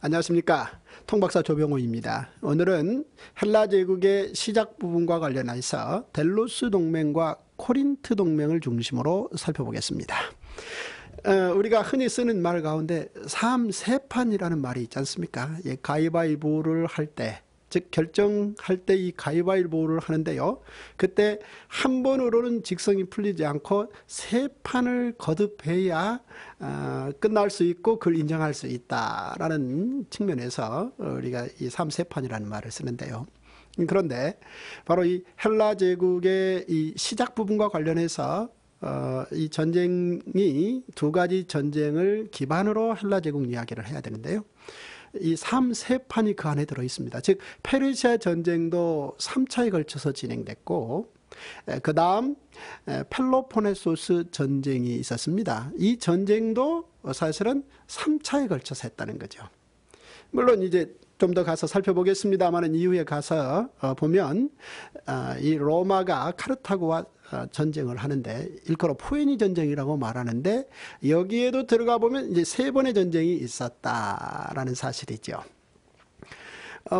안녕하십니까. 통박사 조병호입니다. 오늘은 헬라 제국의 시작 부분과 관련해서 델로스 동맹과 코린트 동맹을 중심으로 살펴보겠습니다. 우리가 흔히 쓰는 말 가운데 삼세판이라는 말이 있지 않습니까? 가위바위보를 할 때, 즉 결정할 때 이 가위바위보를 하는데요. 그때 한 번으로는 직성이 풀리지 않고 세 판을 거듭해야 끝날 수 있고 그걸 인정할 수 있다라는 측면에서 우리가 이 삼세판이라는 말을 쓰는데요. 그런데 바로 이 헬라 제국의 이 시작 부분과 관련해서 이 전쟁이 두 가지 전쟁을 기반으로 헬라 제국 이야기를 해야 되는데요. 이 3세판이 그 안에 들어 있습니다. 즉 페르시아 전쟁도 3차에 걸쳐서 진행됐고 그 다음 펠로폰네소스 전쟁이 있었습니다. 이 전쟁도 사실은 3차에 걸쳐서 했다는 거죠. 물론 이제 좀 더 가서 살펴보겠습니다만 이후에 가서 보면 이 로마가 카르타고와 전쟁을 하는데 일컬어 포에니 전쟁이라고 말하는데 여기에도 들어가 보면 이제 세 번의 전쟁이 있었다라는 사실이죠.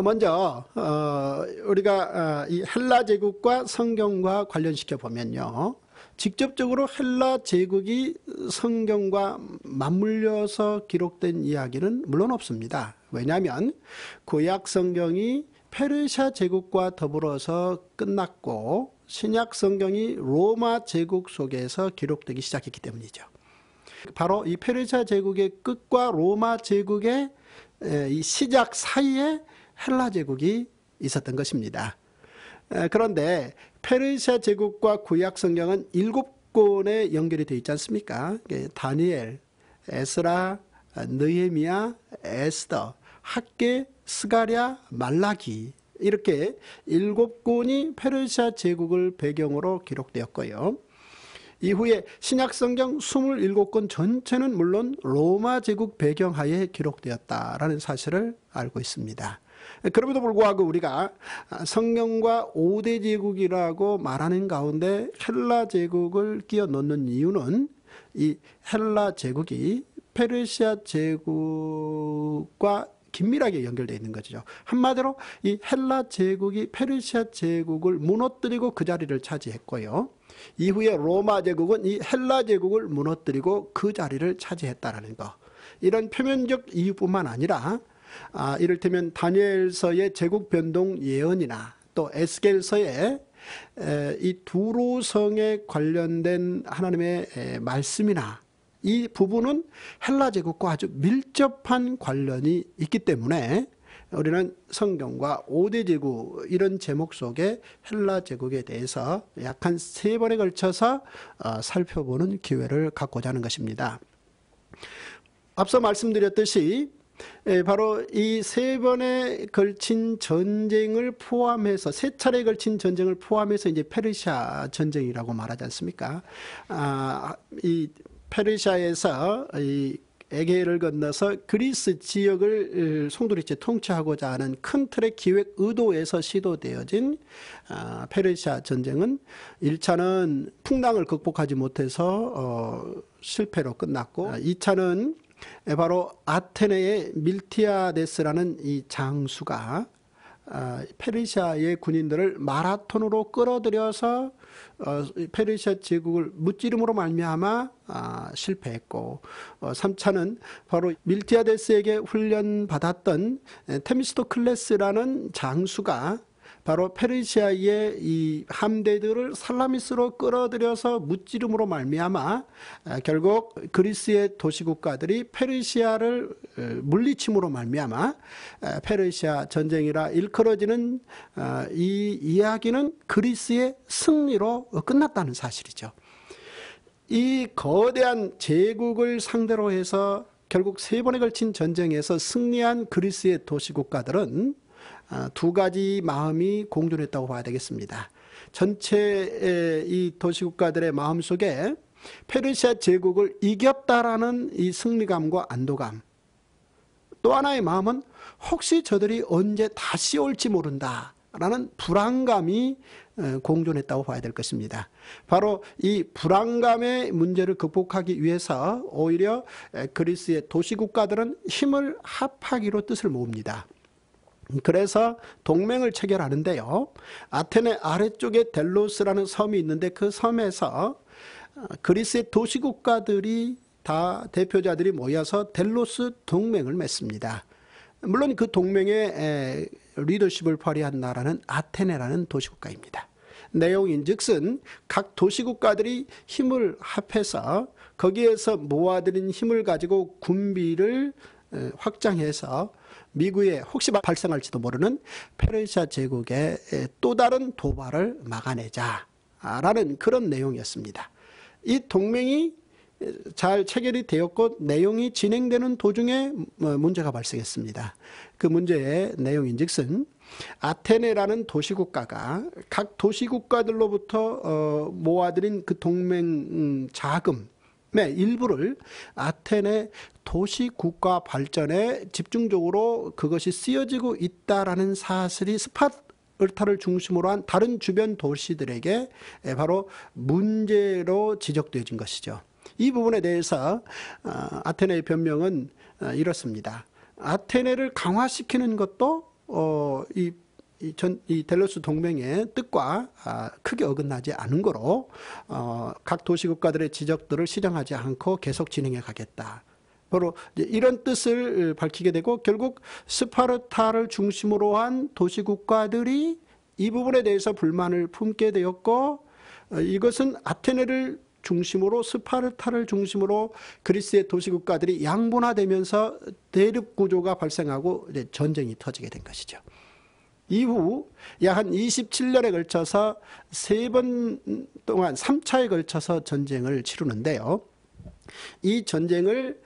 먼저 우리가 이 헬라 제국과 성경과 관련시켜 보면요. 직접적으로 헬라 제국이 성경과 맞물려서 기록된 이야기는 물론 없습니다. 왜냐하면 구약 성경이 페르시아 제국과 더불어서 끝났고 신약 성경이 로마 제국 속에서 기록되기 시작했기 때문이죠. 바로 이 페르시아 제국의 끝과 로마 제국의 이 시작 사이에 헬라 제국이 있었던 것입니다. 그런데 페르시아 제국과 구약 성경은 7권에 연결이 되어 있지 않습니까? 다니엘, 에스라, 느헤미야, 에스더, 학개, 스가랴, 말라기 이렇게 7권이 페르시아 제국을 배경으로 기록되었고요. 이후에 신약성경 27권 전체는 물론 로마 제국 배경하에 기록되었다라는 사실을 알고 있습니다. 그럼에도 불구하고 우리가 성경과 5대 제국이라고 말하는 가운데 헬라 제국을 끼워 넣는 이유는 이 헬라 제국이 페르시아 제국과 긴밀하게 연결되어 있는 거죠. 한마디로 이 헬라 제국이 페르시아 제국을 무너뜨리고 그 자리를 차지했고요. 이후에 로마 제국은 이 헬라 제국을 무너뜨리고 그 자리를 차지했다는 거. 이런 표면적 이유뿐만 아니라 이를테면 다니엘서의 제국 변동 예언이나 또 에스겔서의 이 두로성에 관련된 하나님의 말씀이나 이 부분은 헬라 제국과 아주 밀접한 관련이 있기 때문에 우리는 성경과 5대 제국 이런 제목 속에 헬라 제국에 대해서 약 한 3번에 걸쳐서 살펴보는 기회를 갖고자 하는 것입니다. 앞서 말씀드렸듯이 바로 이 3번에 걸친 전쟁을 포함해서 3차례에 걸친 전쟁을 포함해서 이제 페르시아 전쟁이라고 말하지 않습니까? 이 페르시아에서 이 에게해를 건너서 그리스 지역을 송두리째 통치하고자 하는 큰 틀의 기획 의도에서 시도되어진 페르시아 전쟁은 1차는 풍랑을 극복하지 못해서 실패로 끝났고 2차는 바로 아테네의 밀티아데스라는 이 장수가 페르시아의 군인들을 마라톤으로 끌어들여서 페르시아 제국을 무찌름으로 말미암아 실패했고 3차는 바로 밀티아데스에게 훈련받았던 테미스토클레스라는 장수가 바로 페르시아의 이 함대들을 살라미스로 끌어들여서 무찌름으로 말미암아 결국 그리스의 도시국가들이 페르시아를 물리침으로 말미암아 페르시아 전쟁이라 일컬어지는 이 이야기는 그리스의 승리로 끝났다는 사실이죠. 이 거대한 제국을 상대로 해서 결국 3번에 걸친 전쟁에서 승리한 그리스의 도시국가들은 두 가지 마음이 공존했다고 봐야 되겠습니다. 전체 이 도시국가들의 마음속에 페르시아 제국을 이겼다라는 이 승리감과 안도감, 또 하나의 마음은 혹시 저들이 언제 다시 올지 모른다라는 불안감이 공존했다고 봐야 될 것입니다. 바로 이 불안감의 문제를 극복하기 위해서 오히려 그리스의 도시국가들은 힘을 합하기로 뜻을 모읍니다. 그래서 동맹을 체결하는데요. 아테네 아래쪽에 델로스라는 섬이 있는데 그 섬에서 그리스의 도시국가들이 다 대표자들이 모여서 델로스 동맹을 맺습니다. 물론 그 동맹의 리더십을 발휘한 나라는 아테네라는 도시국가입니다. 내용인즉슨 각 도시국가들이 힘을 합해서 거기에서 모아들인 힘을 가지고 군비를 확장해서 미국에 혹시 발생할지도 모르는 페르시아 제국의 또 다른 도발을 막아내자라는 그런 내용이었습니다. 이 동맹이 잘 체결이 되었고 내용이 진행되는 도중에 문제가 발생했습니다. 그 문제의 내용인즉슨 아테네라는 도시국가가 각 도시국가들로부터 모아들인 그 동맹 자금의 일부를 아테네 도시국가 발전에 집중적으로 그것이 쓰여지고 있다라는 사실이 스파르타를 중심으로 한 다른 주변 도시들에게 바로 문제로 지적되어진 것이죠. 이 부분에 대해서 아테네의 변명은 이렇습니다. 아테네를 강화시키는 것도 이 델로스 동맹의 뜻과 크게 어긋나지 않은 거로 각 도시국가들의 지적들을 시정하지 않고 계속 진행해 가겠다. 바로 이런 뜻을 밝히게 되고 결국 스파르타를 중심으로 한 도시국가들이 이 부분에 대해서 불만을 품게 되었고 이것은 아테네를 중심으로 스파르타를 중심으로 그리스의 도시국가들이 양분화되면서 대립 구조가 발생하고 이제 전쟁이 터지게 된 것이죠. 이후 약 한 27년에 걸쳐서 3번 동안 3차에 걸쳐서 전쟁을 치르는데요. 이 전쟁을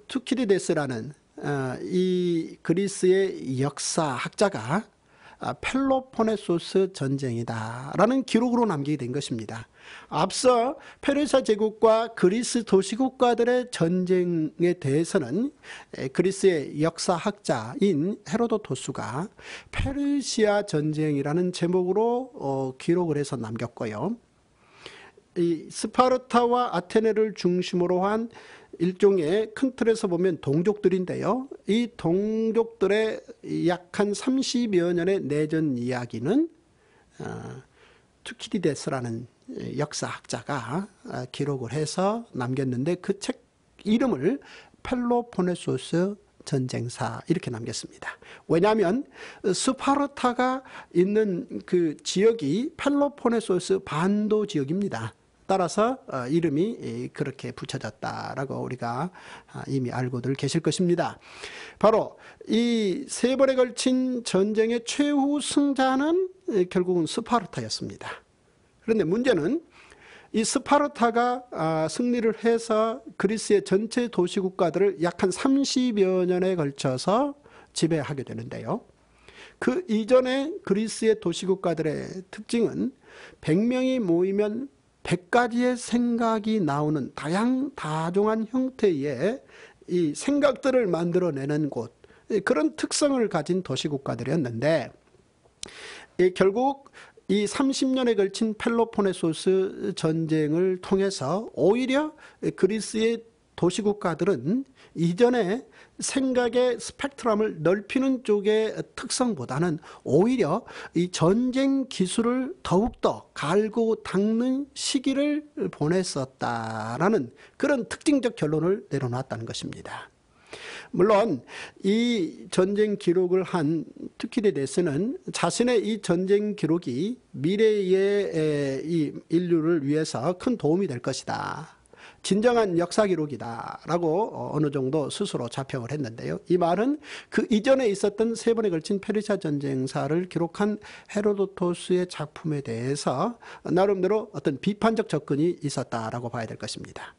투키디데스라는 이 그리스의 역사학자가 펠로포네소스 전쟁이다라는 기록으로 남기게 된 것입니다. 앞서 페르시아 제국과 그리스 도시국가들의 전쟁에 대해서는 그리스의 역사학자인 헤로도토스가 페르시아 전쟁이라는 제목으로 기록을 해서 남겼고요. 이 스파르타와 아테네를 중심으로 한 일종의 큰 틀에서 보면 동족들인데요. 이 동족들의 약 한 30여 년의 내전 이야기는 투키디데스라는 역사학자가 기록을 해서 남겼는데 그 책 이름을 펠로포네소스 전쟁사 이렇게 남겼습니다. 왜냐하면 스파르타가 있는 그 지역이 펠로포네소스 반도 지역입니다. 따라서 이름이 그렇게 붙여졌다라고 우리가 이미 알고들 계실 것입니다. 바로 이 3번에 걸친 전쟁의 최후 승자는 결국은 스파르타였습니다. 그런데 문제는 이 스파르타가 승리를 해서 그리스의 전체 도시국가들을 약 한 30여 년에 걸쳐서 지배하게 되는데요. 그 이전에 그리스의 도시국가들의 특징은 100명이 모이면 100가지의 생각이 나오는 다양다종한 형태의 이 생각들을 만들어내는 곳, 그런 특성을 가진 도시국가들이었는데 결국 이 30년에 걸친 펠로포네소스 전쟁을 통해서 오히려 그리스의 도시국가들은 이전에 생각의 스펙트럼을 넓히는 쪽의 특성보다는 오히려 이 전쟁 기술을 더욱더 갈고 닦는 시기를 보냈었다라는 그런 특징적 결론을 내려놨다는 것입니다. 물론 이 전쟁 기록을 한 투키디데스는 자신의 이 전쟁 기록이 미래의 이 인류를 위해서 큰 도움이 될 것이다. 진정한 역사 기록이다라고 어느 정도 스스로 자평을 했는데요. 이 말은 그 이전에 있었던 3번에 걸친 페르시아 전쟁사를 기록한 헤로도토스의 작품에 대해서 나름대로 어떤 비판적 접근이 있었다라고 봐야 될 것입니다.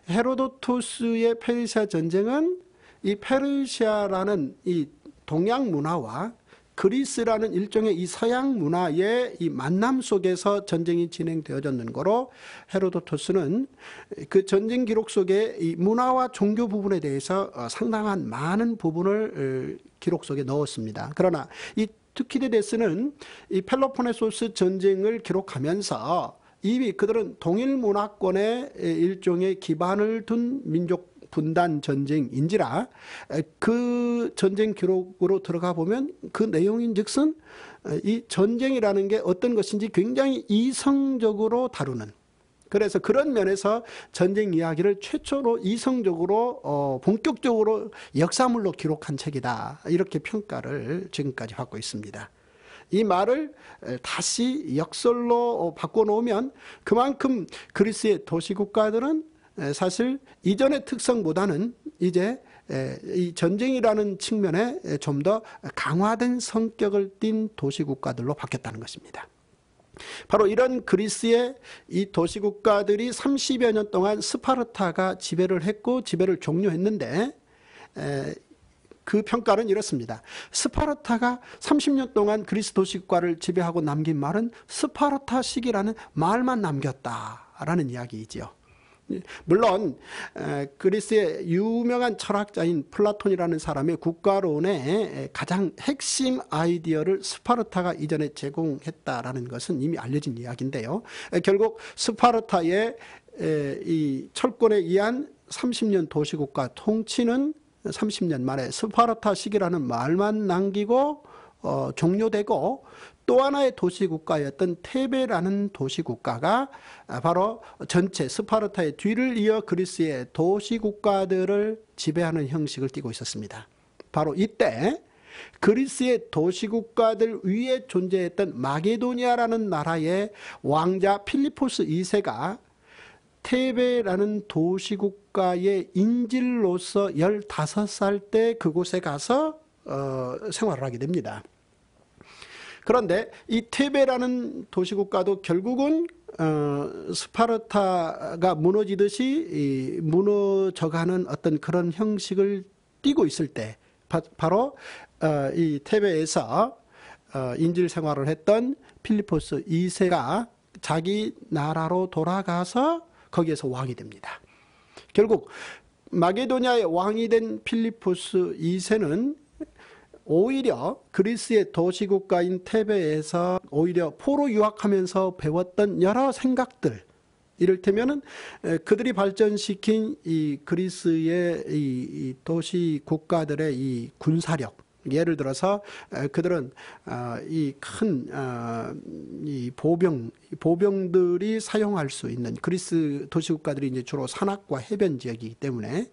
헤로도토스의 페르시아 전쟁은 이 페르시아라는 이 동양 문화와 그리스라는 일종의 이 서양 문화의 이 만남 속에서 전쟁이 진행되어졌는 거로 헤로도토스는 그 전쟁 기록 속에 이 문화와 종교 부분에 대해서 상당한 많은 부분을 기록 속에 넣었습니다. 그러나 이 투키디데스는 이 펠로폰네소스 전쟁을 기록하면서 이미 그들은 동일 문화권의 일종의 기반을 둔 민족 분단 전쟁인지라 그 전쟁 기록으로 들어가 보면 그 내용인즉슨 이 전쟁이라는 게 어떤 것인지 굉장히 이성적으로 다루는, 그래서 그런 면에서 전쟁 이야기를 최초로 이성적으로 본격적으로 역사물로 기록한 책이다, 이렇게 평가를 지금까지 받고 있습니다. 이 말을 다시 역설로 바꿔놓으면 그만큼 그리스의 도시국가들은 사실 이전의 특성보다는 이제 이 전쟁이라는 측면에 좀 더 강화된 성격을 띤 도시국가들로 바뀌었다는 것입니다. 바로 이런 그리스의 이 도시국가들이 30여 년 동안 스파르타가 지배를 했고 지배를 종료했는데, 그 평가는 이렇습니다. 스파르타가 30년 동안 그리스 도시국가를 지배하고 남긴 말은 스파르타식이라는 말만 남겼다라는 이야기이지요. 물론 그리스의 유명한 철학자인 플라톤이라는 사람의 국가론의 가장 핵심 아이디어를 스파르타가 이전에 제공했다라는 것은 이미 알려진 이야기인데요. 결국 스파르타의 이 철권에 의한 30년 도시국가 통치는 30년 만에 스파르타식이라는 말만 남기고 종료되고, 또 하나의 도시국가였던 테베라는 도시국가가 바로 전체 스파르타의 뒤를 이어 그리스의 도시국가들을 지배하는 형식을 띠고 있었습니다. 바로 이때 그리스의 도시국가들 위에 존재했던 마게도니아라는 나라의 왕자 필리포스 2세가 테베라는 도시국가의 인질로서 15살 때 그곳에 가서 생활을 하게 됩니다. 그런데 이 테베라는 도시국가도 결국은 스파르타가 무너지듯이 무너져가는 어떤 그런 형식을 띠고 있을 때, 바로 이 테베에서 인질 생활을 했던 필리포스 2세가 자기 나라로 돌아가서 거기에서 왕이 됩니다. 결국 마게도니아의 왕이 된 필리포스 2세는 오히려 그리스의 도시국가인 테베에서 오히려 포로 유학하면서 배웠던 여러 생각들, 이를테면은 그들이 발전시킨 이 그리스의 이 도시국가들의 이 군사력, 예를 들어서 그들은 이 큰 이 보병들이 사용할 수 있는, 그리스 도시국가들이 이제 주로 산악과 해변 지역이기 때문에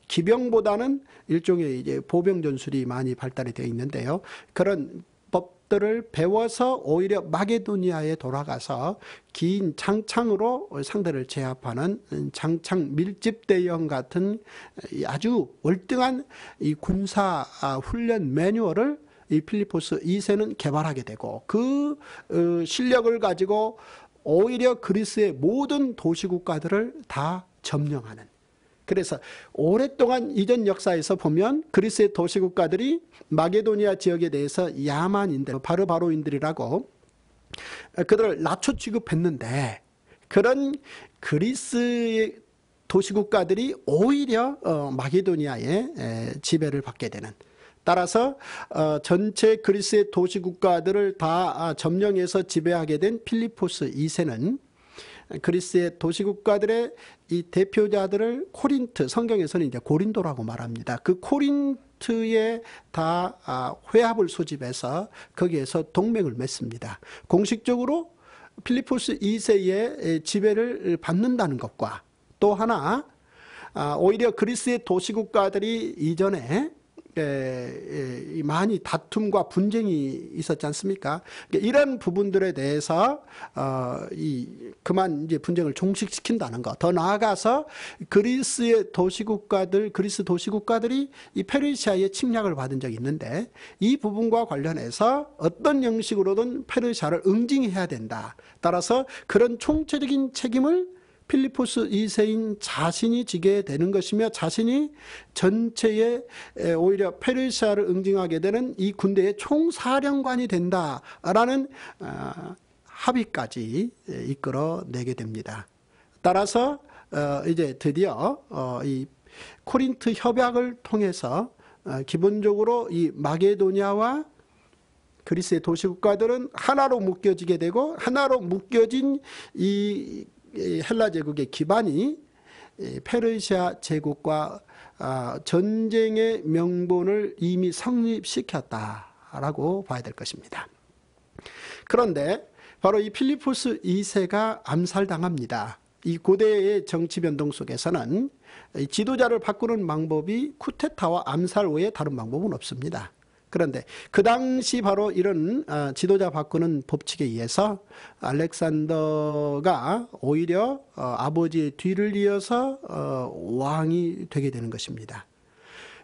기병보다는 일종의 이제 보병 전술이 많이 발달이 되어 있는데요. 그런 법들을 배워서 오히려 마게도니아에 돌아가서 긴 장창으로 상대를 제압하는 장창 밀집대형 같은 아주 월등한 이 군사 훈련 매뉴얼을 이 필리포스 2세는 개발하게 되고, 그 실력을 가지고 오히려 그리스의 모든 도시국가들을 다 점령하는, 그래서 오랫동안 이전 역사에서 보면 그리스의 도시국가들이 마게도니아 지역에 대해서 야만인들, 바르바로인들이라고 그들을 낮춰 취급했는데, 그런 그리스의 도시국가들이 오히려 마게도니아의 지배를 받게 되는, 따라서 전체 그리스의 도시국가들을 다 점령해서 지배하게 된 필리포스 2세는 그리스의 도시국가들의 이 대표자들을 코린트, 성경에서는 이제 고린도라고 말합니다. 그 코린트에 다 회합을 소집해서 거기에서 동맹을 맺습니다. 공식적으로 필리포스 2세의 지배를 받는다는 것과, 또 하나 오히려 그리스의 도시국가들이 이전에 많이 다툼과 분쟁이 있었지 않습니까? 이런 부분들에 대해서 그만 이제 분쟁을 종식시킨다는 것. 더 나아가서 그리스의 도시국가들, 그리스 도시국가들이 이 페르시아의 침략을 받은 적이 있는데, 이 부분과 관련해서 어떤 형식으로든 페르시아를 응징해야 된다. 따라서 그런 총체적인 책임을 필리포스 2세인 자신이 지게 되는 것이며, 자신이 전체에 오히려 페르시아를 응징하게 되는 이 군대의 총사령관이 된다라는 합의까지 이끌어내게 됩니다. 따라서 이제 드디어 이 코린트 협약을 통해서 기본적으로 이 마게도니아와 그리스의 도시국가들은 하나로 묶여지게 되고, 하나로 묶여진 이 헬라 제국의 기반이 페르시아 제국과 전쟁의 명분을 이미 성립시켰다라고 봐야 될 것입니다. 그런데 바로 이 필리포스 2세가 암살당합니다. 이 고대의 정치 변동 속에서는 지도자를 바꾸는 방법이 쿠데타와 암살 외에 다른 방법은 없습니다. 그런데 그 당시 바로 이런 지도자 바꾸는 법칙에 의해서 알렉산더가 오히려 아버지의 뒤를 이어서 왕이 되게 되는 것입니다.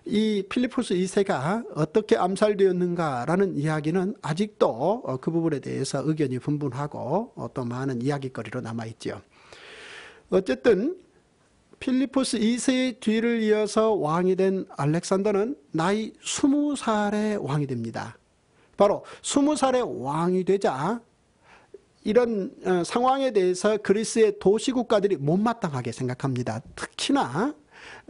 이 필리포스 2세가 어떻게 암살되었는가라는 이야기는 아직도 그 부분에 대해서 의견이 분분하고 또 많은 이야기거리로 남아있죠. 어쨌든 필리포스 2세의 뒤를 이어서 왕이 된 알렉산더는 나이 20살에 왕이 됩니다. 바로 20살에 왕이 되자 이런 상황에 대해서 그리스의 도시국가들이 못마땅하게 생각합니다. 특히나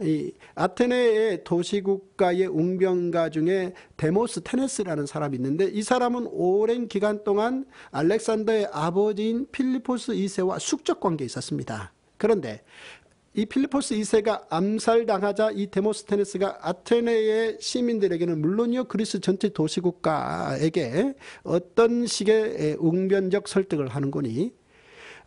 이 아테네의 도시국가의 웅병가 중에 데모스테네스라는 사람이 있는데, 이 사람은 오랜 기간 동안 알렉산더의 아버지인 필리포스 2세와 숙적 관계에 있었습니다. 그런데 이 필리포스 2세가 암살당하자 이 데모스테네스가 아테네의 시민들에게는 물론이요, 그리스 전체 도시국가에게 어떤 식의 웅변적 설득을 하는 거니,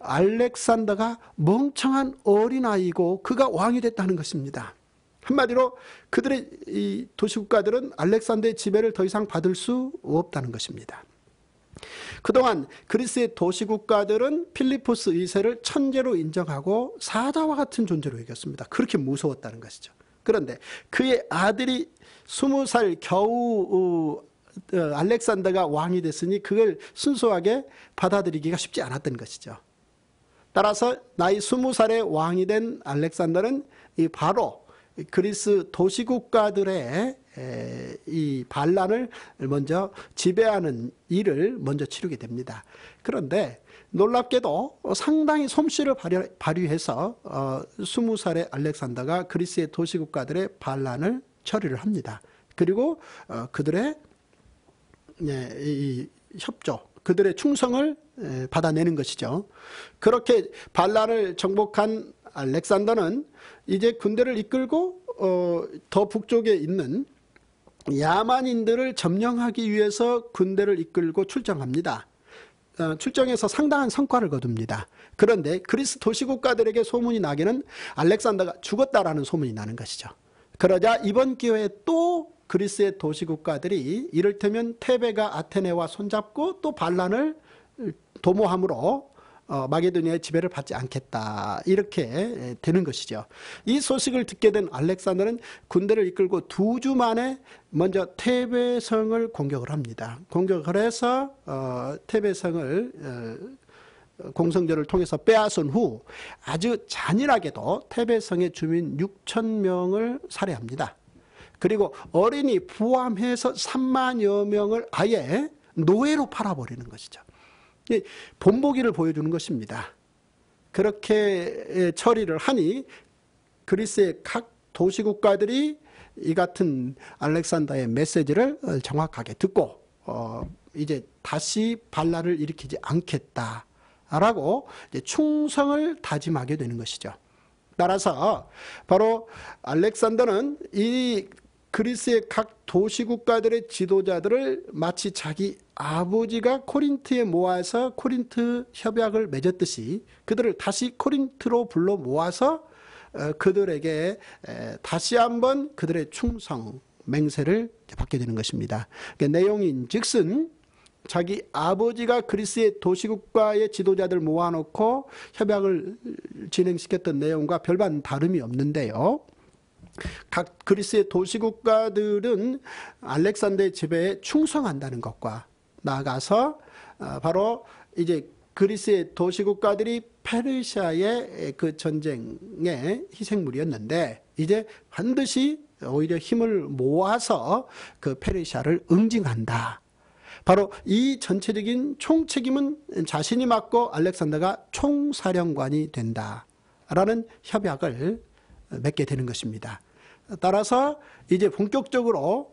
알렉산더가 멍청한 어린아이고 그가 왕이 됐다는 것입니다. 한마디로 그들의 이 도시국가들은 알렉산더의 지배를 더 이상 받을 수 없다는 것입니다. 그동안 그리스의 도시국가들은 필리포스 2세를 천재로 인정하고 사자와 같은 존재로 여겼습니다. 그렇게 무서웠다는 것이죠. 그런데 그의 아들이 20살 겨우 알렉산더가 왕이 됐으니 그걸 순수하게 받아들이기가 쉽지 않았던 것이죠. 따라서 나이 20살에 왕이 된 알렉산더는 바로 그리스 도시국가들의 이 반란을 먼저 지배하는 일을 먼저 치르게 됩니다. 그런데 놀랍게도 상당히 솜씨를 발휘해서 20살의 알렉산더가 그리스의 도시국가들의 반란을 처리를 합니다. 그리고 그들의 이 협조, 그들의 충성을 받아내는 것이죠. 그렇게 반란을 정복한 알렉산더는 이제 군대를 이끌고 더 북쪽에 있는 야만인들을 점령하기 위해서 군대를 이끌고 출정합니다. 출정해서 상당한 성과를 거둡니다. 그런데 그리스 도시국가들에게 소문이 나기는 알렉산더가 죽었다라는 소문이 나는 것이죠. 그러자 이번 기회에 또 그리스의 도시국가들이 이를테면 테베가 아테네와 손잡고 또 반란을 도모함으로 마게도니아의 지배를 받지 않겠다, 이렇게 되는 것이죠. 이 소식을 듣게 된 알렉산더는 군대를 이끌고 2주 만에 먼저 테베성을 공격을 합니다. 공격을 해서 테베성을 공성전을 통해서 빼앗은 후 아주 잔인하게도 테베성의 주민 6,000명을 살해합니다. 그리고 어린이 포함해서 3만여 명을 아예 노예로 팔아버리는 것이죠. 본보기를 보여주는 것입니다. 그렇게 처리를 하니 그리스의 각 도시국가들이 이 같은 알렉산더의 메시지를 정확하게 듣고 이제 다시 반란을 일으키지 않겠다라고 이제 충성을 다짐하게 되는 것이죠. 따라서 바로 알렉산더는 이 그리스의 각 도시국가들의 지도자들을 마치 자기 아버지가 코린트에 모아서 코린트 협약을 맺었듯이 그들을 다시 코린트로 불러 모아서 그들에게 다시 한번 그들의 충성 맹세를 받게 되는 것입니다. 그러니까 내용인즉슨 자기 아버지가 그리스의 도시국가의 지도자들 모아놓고 협약을 진행시켰던 내용과 별반 다름이 없는데요. 각 그리스의 도시국가들은 알렉산더의 지배에 충성한다는 것과 나아가서 바로 이제 그리스의 도시국가들이 페르시아의 그 전쟁의 희생물이었는데 이제 반드시 오히려 힘을 모아서 그 페르시아를 응징한다. 바로 이 전체적인 총책임은 자신이 맡고 알렉산더가 총사령관이 된다라는 협약을 맺게 되는 것입니다. 따라서 이제 본격적으로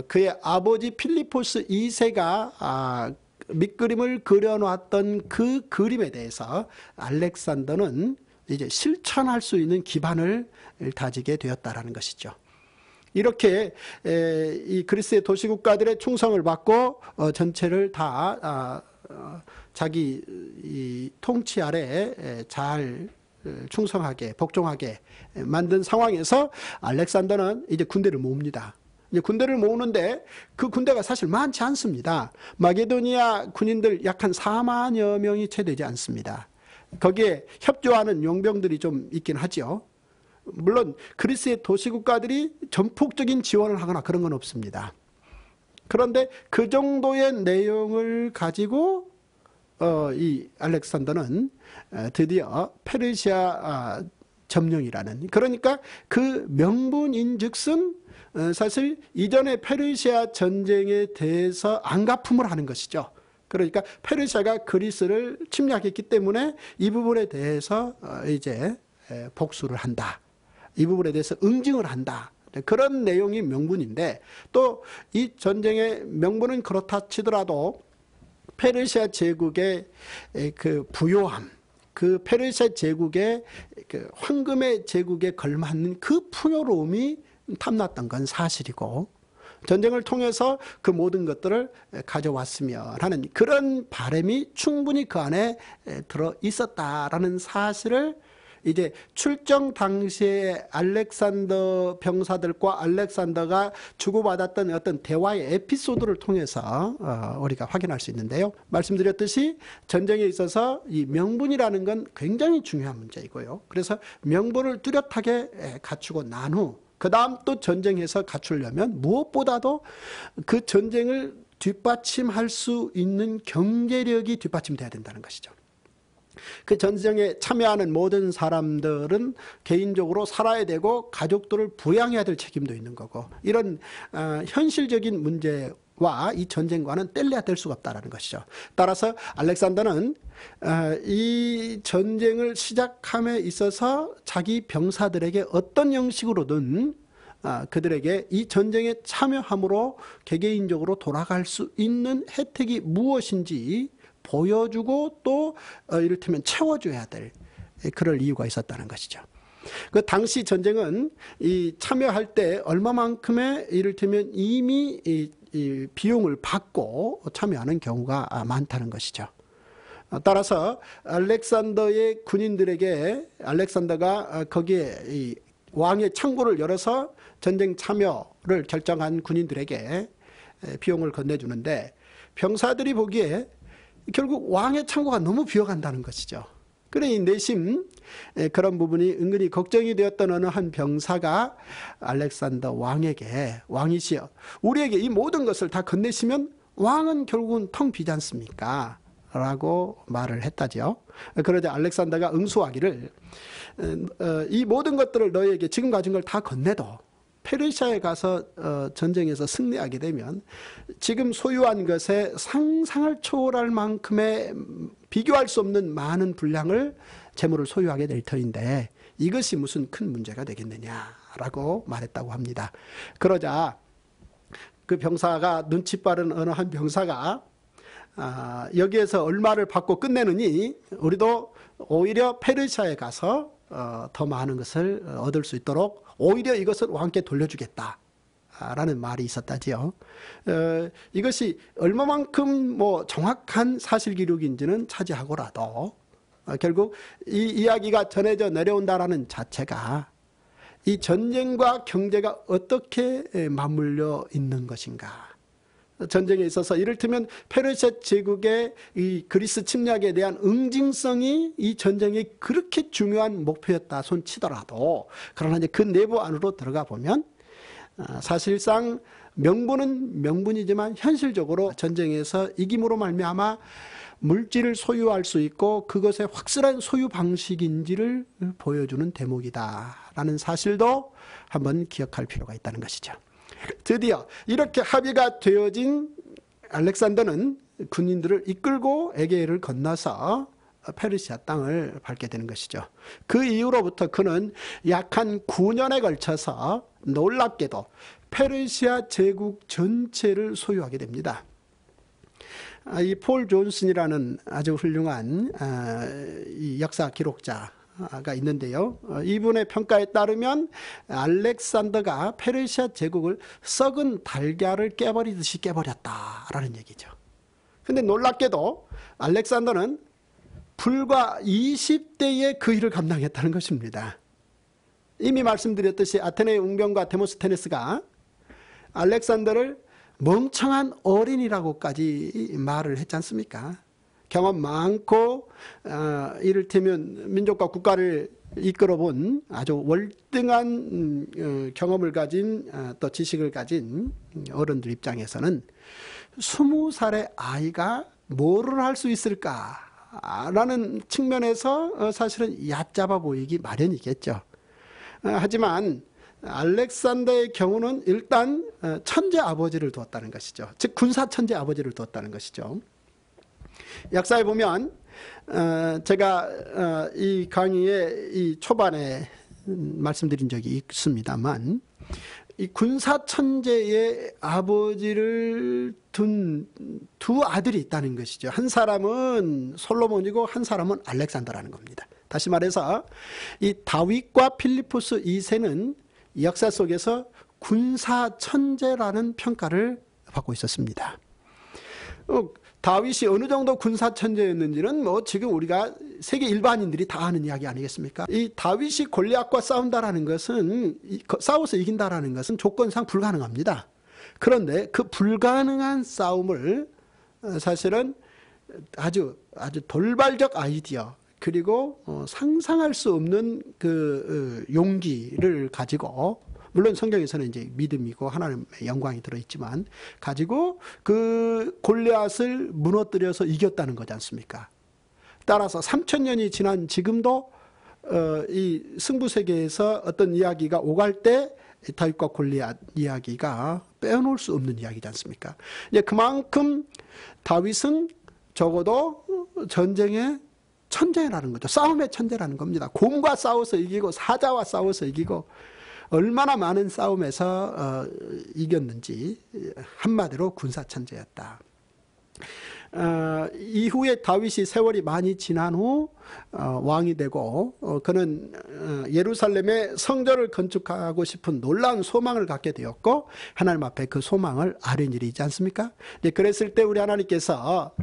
그의 아버지 필리포스 2세가 밑그림을 그려놓았던 그 그림에 대해서 알렉산더는 이제 실천할 수 있는 기반을 다지게 되었다라는 것이죠. 이렇게 이 그리스의 도시국가들의 충성을 받고 전체를 다 자기 이 통치 아래 잘 충성하게 복종하게 만든 상황에서 알렉산더는 이제 군대를 모읍니다. 이제 군대를 모으는데 그 군대가 사실 많지 않습니다. 마게도니아 군인들 약 한 4만여 명이 채 되지 않습니다. 거기에 협조하는 용병들이 좀 있긴 하죠. 물론 그리스의 도시국가들이 전폭적인 지원을 하거나 그런 건 없습니다. 그런데 그 정도의 내용을 가지고 이 알렉산더는 드디어 페르시아 점령이라는, 그러니까 그 명분인즉슨 사실 이전의 페르시아 전쟁에 대해서 안갚음을 하는 것이죠. 그러니까 페르시아가 그리스를 침략했기 때문에 이 부분에 대해서 이제 복수를 한다. 이 부분에 대해서 응징을 한다. 그런 내용이 명분인데, 또 이 전쟁의 명분은 그렇다 치더라도 페르시아 제국의 그 부요함, 그 페르시아 제국의 그 황금의 제국에 걸맞는 그 풍요로움이 탐났던 건 사실이고, 전쟁을 통해서 그 모든 것들을 가져왔으면 하는 그런 바람이 충분히 그 안에 들어 있었다라는 사실을 이제 출정 당시에 알렉산더 병사들과 알렉산더가 주고받았던 어떤 대화의 에피소드를 통해서 우리가 확인할 수 있는데요. 말씀드렸듯이 전쟁에 있어서 이 명분이라는 건 굉장히 중요한 문제이고요. 그래서 명분을 뚜렷하게 갖추고 난 후 그 다음 또 전쟁에서 갖추려면 무엇보다도 그 전쟁을 뒷받침할 수 있는 경제력이 뒷받침돼야 된다는 것이죠. 그 전쟁에 참여하는 모든 사람들은 개인적으로 살아야 되고 가족들을 부양해야 될 책임도 있는 거고, 이런 현실적인 문제와 이 전쟁과는 뗄래야 뗄 수가 없다는 것이죠. 따라서 알렉산더는 이 전쟁을 시작함에 있어서 자기 병사들에게 어떤 형식으로든 그들에게 이 전쟁에 참여함으로 개개인적으로 돌아갈 수 있는 혜택이 무엇인지 보여주고 또 이를테면 채워줘야 될 그럴 이유가 있었다는 것이죠. 그 당시 전쟁은 이 참여할 때 얼마만큼의 이를테면 이미 이 비용을 받고 참여하는 경우가 많다는 것이죠. 따라서 알렉산더의 군인들에게 알렉산더가 거기에 이 왕의 창고를 열어서 전쟁 참여를 결정한 군인들에게 비용을 건네주는데, 병사들이 보기에 결국 왕의 창고가 너무 비어간다는 것이죠. 그러니 내심 그런 부분이 은근히 걱정이 되었던 어느 한 병사가 알렉산더 왕에게, 왕이시여 우리에게 이 모든 것을 다 건네시면 왕은 결국은 텅 비지 않습니까? 라고 말을 했다죠. 그러자 알렉산더가 응수하기를 이 모든 것들을 너희에게 지금 가진 걸 다 건네도 페르시아에 가서 전쟁에서 승리하게 되면 지금 소유한 것에 상상을 초월할 만큼의 비교할 수 없는 많은 분량을 재물을 소유하게 될 터인데 이것이 무슨 큰 문제가 되겠느냐라고 말했다고 합니다. 그러자 그 병사가, 눈치 빠른 어느 한 병사가 여기에서 얼마를 받고 끝내느니 우리도 오히려 페르시아에 가서 더 많은 것을 얻을 수 있도록 오히려 이것을 왕께 돌려주겠다 라는 말이 있었다지요. 이것이 얼마만큼 뭐 정확한 사실 기록인지는 차지하고라도 결국 이 이야기가 전해져 내려온다라는 자체가 이 전쟁과 경제가 어떻게 맞물려 있는 것인가. 전쟁에 있어서 이를테면 페르시아 제국의 이 그리스 침략에 대한 응징성이 이 전쟁이 그렇게 중요한 목표였다 손 치더라도, 그러나 이제 그 내부 안으로 들어가 보면 사실상 명분은 명분이지만 현실적으로 전쟁에서 이김으로 말미암아 물질을 소유할 수 있고 그것의 확실한 소유 방식인지를 보여주는 대목이다라는 사실도 한번 기억할 필요가 있다는 것이죠. 드디어 이렇게 합의가 되어진 알렉산더는 군인들을 이끌고 에게해를 건너서 페르시아 땅을 밟게 되는 것이죠. 그 이후로부터 그는 약 한 9년에 걸쳐서 놀랍게도 페르시아 제국 전체를 소유하게 됩니다. 이 폴 존슨이라는 아주 훌륭한 이 역사 기록자가 있는데요. 이분의 평가에 따르면 알렉산더가 페르시아 제국을 썩은 달걀을 깨버리듯이 깨버렸다라는 얘기죠. 근데 놀랍게도 알렉산더는 불과 20대에 그 일을 감당했다는 것입니다. 이미 말씀드렸듯이 아테네의 웅변과 데모스테네스가 알렉산더를 멍청한 어린이라고까지 말을 했지 않습니까? 경험 많고 이를테면 민족과 국가를 이끌어본 아주 월등한 경험을 가진 또 지식을 가진 어른들 입장에서는 20살의 아이가 뭐를 할 수 있을까라는 측면에서 사실은 얕잡아 보이기 마련이겠죠. 하지만 알렉산더의 경우는 일단 천재 아버지를 두었다는 것이죠. 즉 군사 천재 아버지를 두었다는 것이죠. 역사에 보면 제가 이 강의의 이 초반에 말씀드린 적이 있습니다만 이 군사 천재의 아버지를 둔 두 아들이 있다는 것이죠. 한 사람은 솔로몬이고 한 사람은 알렉산더라는 겁니다. 다시 말해서 이 다윗과 필리포스 2세는 역사 속에서 군사 천재라는 평가를 받고 있었습니다. 다윗이 어느 정도 군사 천재였는지는 뭐 지금 우리가 세계 일반인들이 다 아는 이야기 아니겠습니까? 이 다윗이 골리앗과 싸운다라는 것은 싸워서 이긴다라는 것은 조건상 불가능합니다. 그런데 그 불가능한 싸움을 사실은 아주 돌발적 아이디어 그리고 상상할 수 없는 그 용기를 가지고 물론 성경에서는 이제 믿음이고 하나님의 영광이 들어있지만 가지고 그 골리앗을 무너뜨려서 이겼다는 거지 않습니까? 따라서 3000년이 지난 지금도 이 승부세계에서 어떤 이야기가 오갈 때 다윗과 골리앗 이야기가 빼놓을 수 없는 이야기지 않습니까? 이제 그만큼 다윗은 적어도 전쟁의 천재라는 거죠. 싸움의 천재라는 겁니다. 곰과 싸워서 이기고 사자와 싸워서 이기고 얼마나 많은 싸움에서 이겼는지 한마디로 군사 천재였다. 이후에 다윗이 세월이 많이 지난 후 왕이 되고 그는 예루살렘에 성전을 건축하고 싶은 놀라운 소망을 갖게 되었고 하나님 앞에 그 소망을 아뢰는 일이 있지 않습니까? 그랬을 때 우리 하나님께서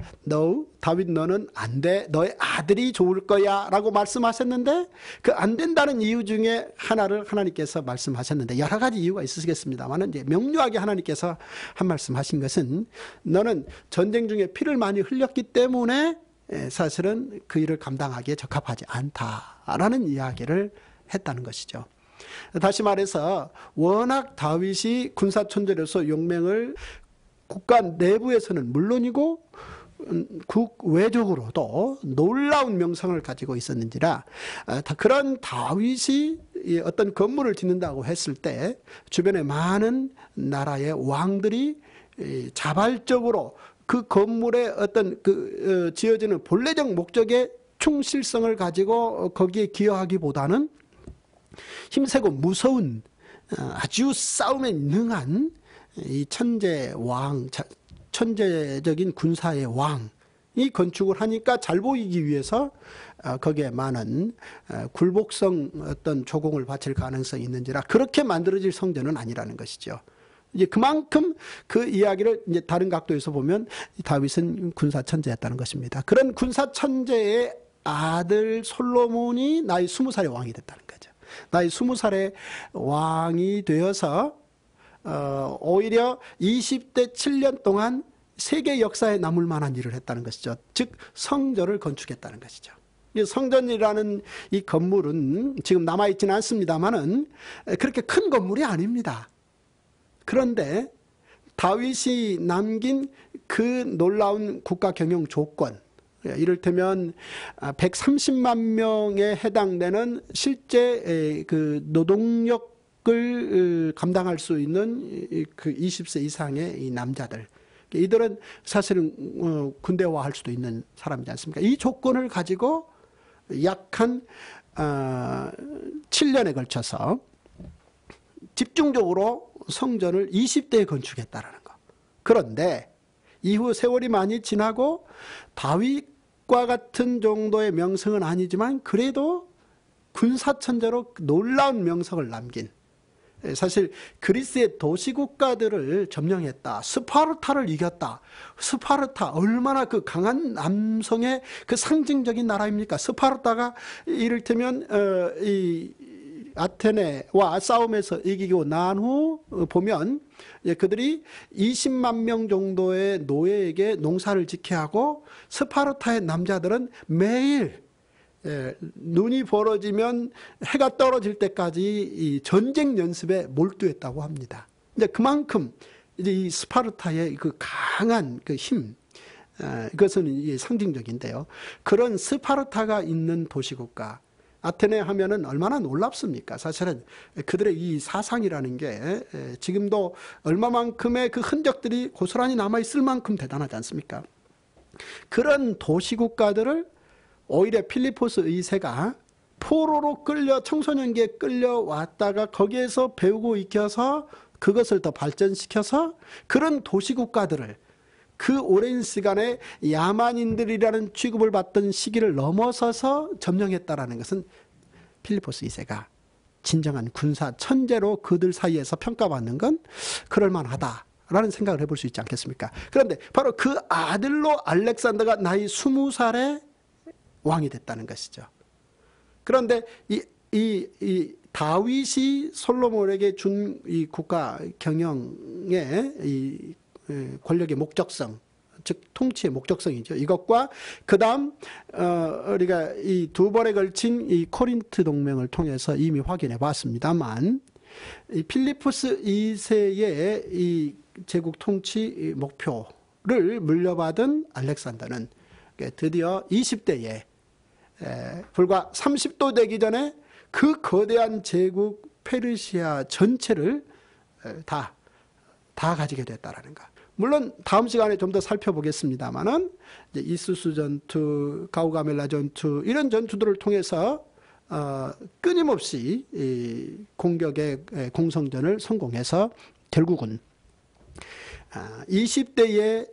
다윗 너는 안 돼. 너의 아들이 좋을 거야 라고 말씀하셨는데 그 안 된다는 이유 중에 하나를 하나님께서 말씀하셨는데 여러 가지 이유가 있으시겠습니다만 이제 명료하게 하나님께서 한 말씀하신 것은 너는 전쟁 중에 피를 많이 흘렸기 때문에 사실은 그 일을 감당하기에 적합하지 않다라는 이야기를 했다는 것이죠. 다시 말해서 워낙 다윗이 군사 천재로서 용맹을 국가 내부에서는 물론이고 국외적으로도 놀라운 명성을 가지고 있었는지라 그런 다윗이 어떤 건물을 짓는다고 했을 때 주변에 많은 나라의 왕들이 자발적으로 그 건물의 어떤 지어지는 본래적 목적의 충실성을 가지고 거기에 기여하기보다는 힘세고 무서운 아주 싸움에 능한 이 천재적인 군사의 왕이 건축을 하니까 잘 보이기 위해서 거기에 많은 굴복성 어떤 조공을 바칠 가능성이 있는지라 그렇게 만들어질 성전은 아니라는 것이죠. 이제 그만큼 그 이야기를 이제 다른 각도에서 보면 다윗은 군사 천재였다는 것입니다. 그런 군사 천재의 아들 솔로몬이 나이 20살의 왕이 됐다는 거죠. 나이 20살의 왕이 되어서 오히려 20대 7년 동안 세계 역사에 남을 만한 일을 했다는 것이죠. 즉 성전을 건축했다는 것이죠. 성전이라는 이 건물은 지금 남아있지는 않습니다만은 그렇게 큰 건물이 아닙니다. 그런데 다윗이 남긴 그 놀라운 국가 경영 조건, 이를테면 130만 명에 해당되는 실제 그 노동력을 감당할 수 있는 그 20세 이상의 이 남자들, 이들은 사실은 군대화할 수도 있는 사람이지 않습니까? 이 조건을 가지고 약 한 7년에 걸쳐서 집중적으로 성전을 20대에 건축했다라는 거. 그런데 이후 세월이 많이 지나고 다윗과 같은 정도의 명성은 아니지만 그래도 군사천재로 놀라운 명성을 남긴, 사실 그리스의 도시국가들을 점령했다. 스파르타를 이겼다. 스파르타 얼마나 그 강한 남성의 그 상징적인 나라입니까? 스파르타가 이를테면 이 아테네와 싸움에서 이기고 난 후 보면 그들이 20만 명 정도의 노예에게 농사를 짓게 하고 스파르타의 남자들은 매일 눈이 벌어지면 해가 떨어질 때까지 이 전쟁 연습에 몰두했다고 합니다. 이제 그만큼 이제 이 스파르타의 그 강한 그 힘, 이것은 상징적인데요. 그런 스파르타가 있는 도시국가 아테네 하면은 얼마나 놀랍습니까? 사실은 그들의 이 사상이라는 게 지금도 얼마만큼의 그 흔적들이 고스란히 남아있을 만큼 대단하지 않습니까? 그런 도시국가들을 오히려 필리포스 2세가 포로로 끌려 청소년기에 끌려왔다가 거기에서 배우고 익혀서 그것을 더 발전시켜서 그런 도시국가들을 그 오랜 시간에 야만인들이라는 취급을 받던 시기를 넘어서서 점령했다라는 것은 필리포스 2세가 진정한 군사 천재로 그들 사이에서 평가받는 건 그럴만하다라는 생각을 해볼 수 있지 않겠습니까? 그런데 바로 그 아들로 알렉산더가 나이 20살에 왕이 됐다는 것이죠. 그런데 이 다윗이 솔로몬에게 준 이 국가 경영의 이 권력의 목적성, 즉 통치의 목적성이죠. 이것과 그다음 우리가 이 두 번에 걸친 이 코린트 동맹을 통해서 이미 확인해 봤습니다만, 이 필리포스 2세의 이 제국 통치 목표를 물려받은 알렉산더는 드디어 20대에 불과 30도 되기 전에 그 거대한 제국 페르시아 전체를 다 가지게 됐다라는 것. 물론 다음 시간에 좀 더 살펴보겠습니다만은 이수스 전투, 가우가멜라 전투 이런 전투들을 통해서 끊임없이 이 공격의 공성전을 성공해서 결국은 20대의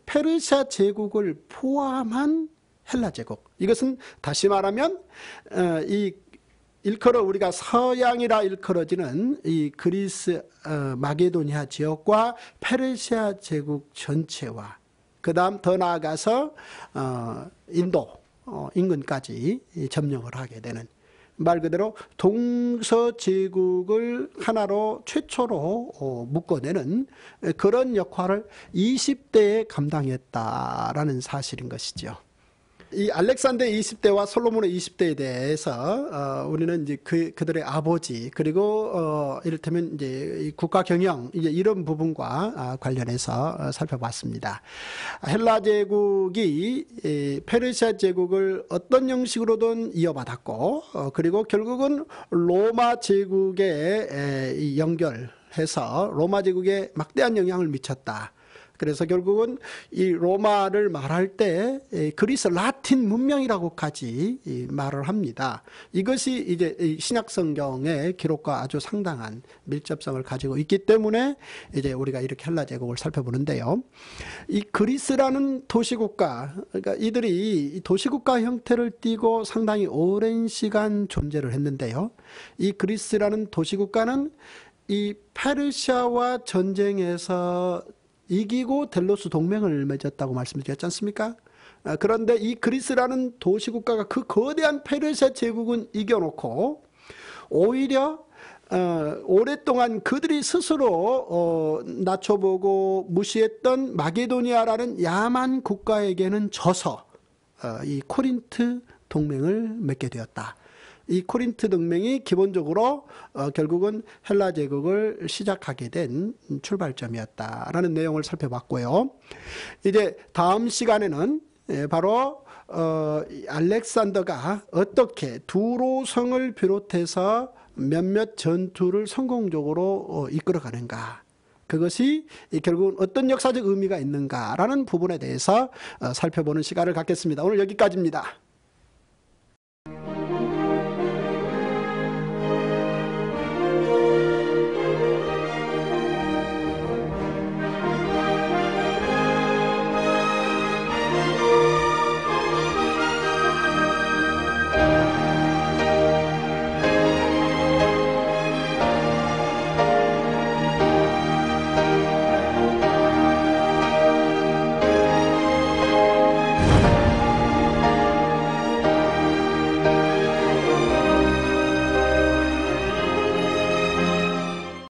페르시아 제국을 포함한 헬라 제국, 이것은 다시 말하면 이 일컬어 우리가 서양이라 일컬어지는 이 그리스 마게도니아 지역과 페르시아 제국 전체와 그 다음 더 나아가서 인도 인근까지 점령을 하게 되는, 말 그대로 동서제국을 하나로 최초로 묶어내는 그런 역할을 20대에 감당했다라는 사실인 것이죠. 이 알렉산더의 20대와 솔로몬의 20대에 대해서 우리는 이제 그들의 아버지, 그리고 이를테면 이제 이 국가 경영, 이제 이런 부분과 관련해서 살펴봤습니다. 헬라 제국이 페르시아 제국을 어떤 형식으로든 이어받았고, 그리고 결국은 로마 제국에 연결해서 로마 제국에 막대한 영향을 미쳤다. 그래서 결국은 이 로마를 말할 때 그리스 라틴 문명이라고까지 말을 합니다. 이것이 이제 신약 성경의 기록과 아주 상당한 밀접성을 가지고 있기 때문에 이제 우리가 이렇게 헬라 제국을 살펴보는데요. 이 그리스라는 도시국가, 그러니까 이들이 도시국가 형태를 띠고 상당히 오랜 시간 존재를 했는데요. 이 그리스라는 도시국가는 이 페르시아와 전쟁에서 이기고 델로스 동맹을 맺었다고 말씀드렸지 않습니까? 그런데 이 그리스라는 도시국가가 그 거대한 페르시아 제국은 이겨놓고 오히려 오랫동안 그들이 스스로 낮춰보고 무시했던 마게도니아라는 야만 국가에게는 져서 이 코린트 동맹을 맺게 되었다. 이 코린트 동맹이 기본적으로 결국은 헬라 제국을 시작하게 된 출발점이었다라는 내용을 살펴봤고요. 이제 다음 시간에는 바로 알렉산더가 어떻게 두로성을 비롯해서 몇몇 전투를 성공적으로 이끌어가는가, 그것이 결국은 어떤 역사적 의미가 있는가라는 부분에 대해서 살펴보는 시간을 갖겠습니다. 오늘 여기까지입니다.